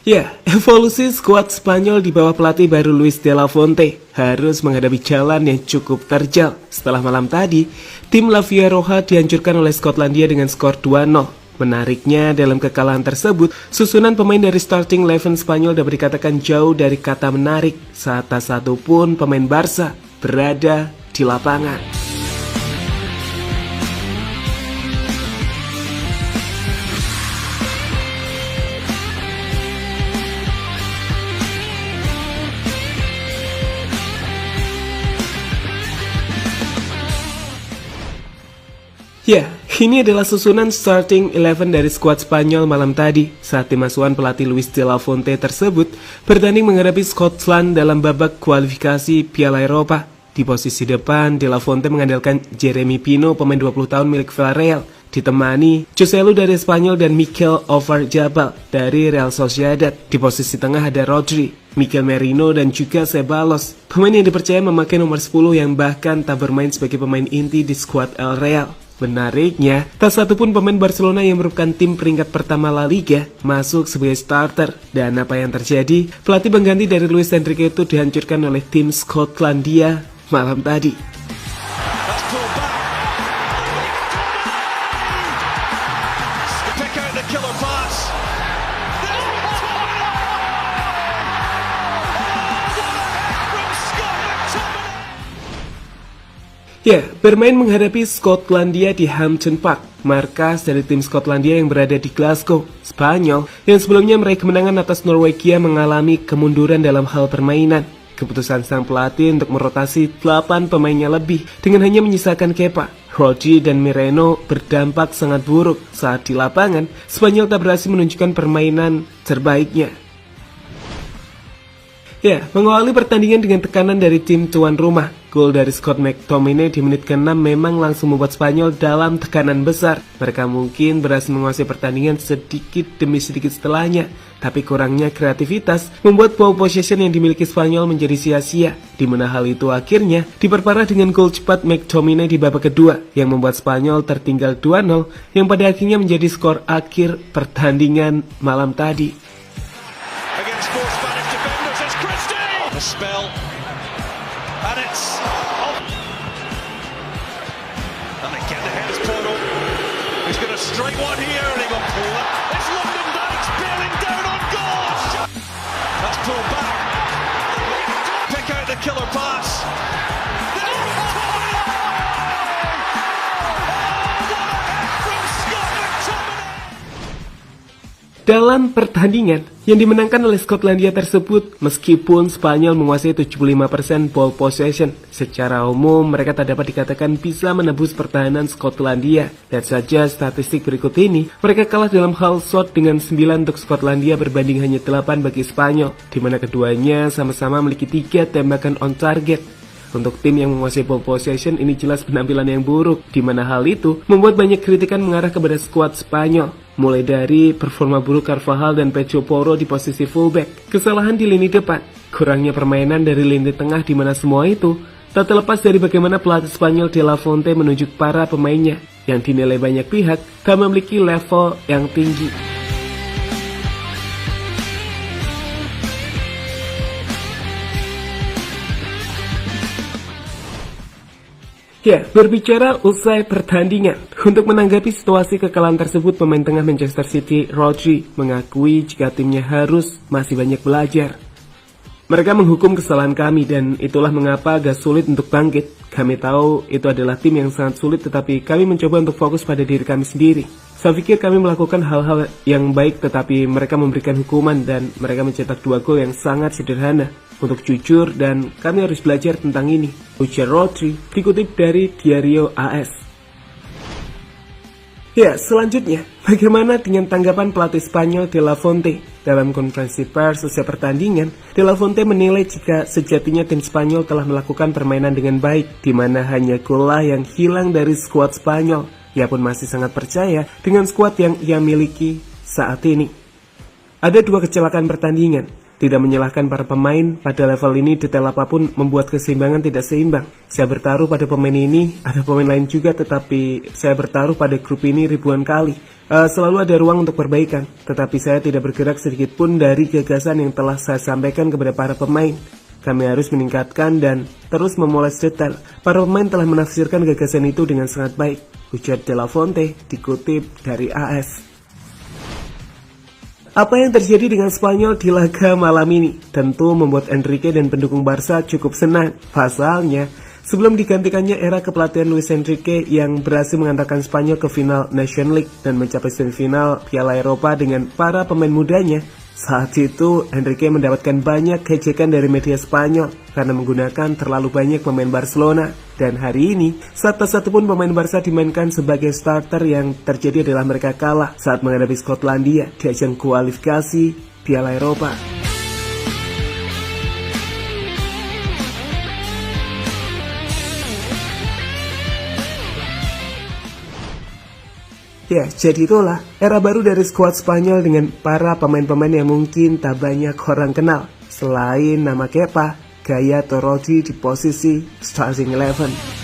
Ya, evolusi skuad Spanyol di bawah pelatih baru Luis de la Fuente harus menghadapi jalan yang cukup terjal. Setelah malam tadi, tim La Roja dihancurkan oleh Skotlandia dengan skor 2-0. Menariknya, dalam kekalahan tersebut, susunan pemain dari starting 11 Spanyol dapat dikatakan jauh dari kata menarik saat tak satu pun pemain Barca berada di lapangan. Ya, ini adalah susunan starting 11 dari skuad Spanyol malam tadi saat tim asuhan pelatih Luis de la Fuente tersebut bertanding menghadapi Scotland dalam babak kualifikasi Piala Eropa. Di posisi depan, de la Fuente mengandalkan Jeremy Pino, pemain 20 tahun milik Villarreal, ditemani Joselu dari Spanyol dan Mikel Oyarzabal dari Real Sociedad. Di posisi tengah ada Rodri, Mikel Merino dan juga Ceballos, pemain yang dipercaya memakai nomor 10 yang bahkan tak bermain sebagai pemain inti di skuad El Real. Menariknya, tak satupun pemain Barcelona yang merupakan tim peringkat pertama La Liga masuk sebagai starter. Dan apa yang terjadi? Pelatih pengganti dari Luis Enrique itu dihancurkan oleh tim Skotlandia malam tadi. Ya, bermain menghadapi Skotlandia di Hampden Park, markas dari tim Skotlandia yang berada di Glasgow, Spanyol, yang sebelumnya meraih kemenangan atas Norwegia mengalami kemunduran dalam hal permainan. Keputusan sang pelatih untuk merotasi 8 pemainnya lebih dengan hanya menyisakan Kepa, Rodri dan Merino berdampak sangat buruk saat di lapangan Spanyol tak berhasil menunjukkan permainan terbaiknya. Ya, mengawali pertandingan dengan tekanan dari tim tuan rumah. Gol dari Scott McTominay di menit ke-6 memang langsung membuat Spanyol dalam tekanan besar. Mereka mungkin berhasil menguasai pertandingan sedikit demi sedikit setelahnya, tapi kurangnya kreativitas membuat ball possession yang dimiliki Spanyol menjadi sia-sia, di mana hal itu akhirnya diperparah dengan gol cepat McTominay di babak kedua yang membuat Spanyol tertinggal 2-0 yang pada akhirnya menjadi skor akhir pertandingan malam tadi. Spell, and it's off. And again the head is pulled up. He's going to strike one here, and he got pulled up. It's London Dykes bearing down on goal. That's pulled back. Pick out the killer pass. Dalam pertandingan yang dimenangkan oleh Skotlandia tersebut, meskipun Spanyol menguasai 75% ball possession, secara umum mereka tak dapat dikatakan bisa menebus pertahanan Skotlandia. Lihat saja statistik berikut ini, mereka kalah dalam hal shot dengan 9 untuk Skotlandia berbanding hanya 8 bagi Spanyol, di mana keduanya sama-sama memiliki 3 tembakan on target. Untuk tim yang menguasai ball possession ini jelas penampilan yang buruk, di mana hal itu membuat banyak kritikan mengarah kepada skuad Spanyol. Mulai dari performa buruk Carvajal dan Pedro Porro di posisi fullback, kesalahan di lini depan, kurangnya permainan dari lini tengah, di mana semua itu tak terlepas dari bagaimana pelatih Spanyol de la Fuente menunjuk para pemainnya yang dinilai banyak pihak tak memiliki level yang tinggi. Ya, berbicara usai pertandingan, untuk menanggapi situasi kekalahan tersebut, pemain tengah Manchester City, Rodri, mengakui jika timnya harus masih banyak belajar. Mereka menghukum kesalahan kami dan itulah mengapa agak sulit untuk bangkit. Kami tahu itu adalah tim yang sangat sulit, tetapi kami mencoba untuk fokus pada diri kami sendiri. Saya pikir kami melakukan hal-hal yang baik, tetapi mereka memberikan hukuman dan mereka mencetak 2 gol yang sangat sederhana. Untuk jujur dan kami harus belajar tentang ini, ujar Rodri, dikutip dari Diario AS. Ya, selanjutnya, bagaimana dengan tanggapan pelatih Spanyol de la Fuente? Dalam konferensi pers usai pertandingan, de la Fuente menilai jika sejatinya tim Spanyol telah melakukan permainan dengan baik, di mana hanya gollah yang hilang dari skuad Spanyol. Ia pun masih sangat percaya dengan skuad yang ia miliki saat ini. Ada 2 kecelakaan pertandingan. Tidak menyalahkan para pemain, pada level ini detail apapun membuat keseimbangan tidak seimbang. Saya bertaruh pada pemain ini, ada pemain lain juga, tetapi saya bertaruh pada grup ini ribuan kali. Selalu ada ruang untuk perbaikan, tetapi saya tidak bergerak sedikit pun dari gagasan yang telah saya sampaikan kepada para pemain. Kami harus meningkatkan dan terus memoles detail. Para pemain telah menafsirkan gagasan itu dengan sangat baik, ujar De La Fonte dikutip dari AS. Apa yang terjadi dengan Spanyol di laga malam ini tentu membuat Enrique dan pendukung Barca cukup senang. Pasalnya, sebelum digantikannya era kepelatihan Luis Enrique yang berhasil mengantarkan Spanyol ke final Nation League dan mencapai semifinal Piala Eropa dengan para pemain mudanya, saat itu Enrique mendapatkan banyak ejekan dari media Spanyol karena menggunakan terlalu banyak pemain Barcelona. Dan hari ini, satu pun pemain Barca dimainkan sebagai starter, yang terjadi adalah mereka kalah saat menghadapi Skotlandia di ajang kualifikasi Piala Eropa. Ya, jadi itulah era baru dari skuad Spanyol dengan para pemain-pemain yang mungkin tak banyak orang kenal. Selain nama Kepa, Gaya atau Rodri di posisi starting 11.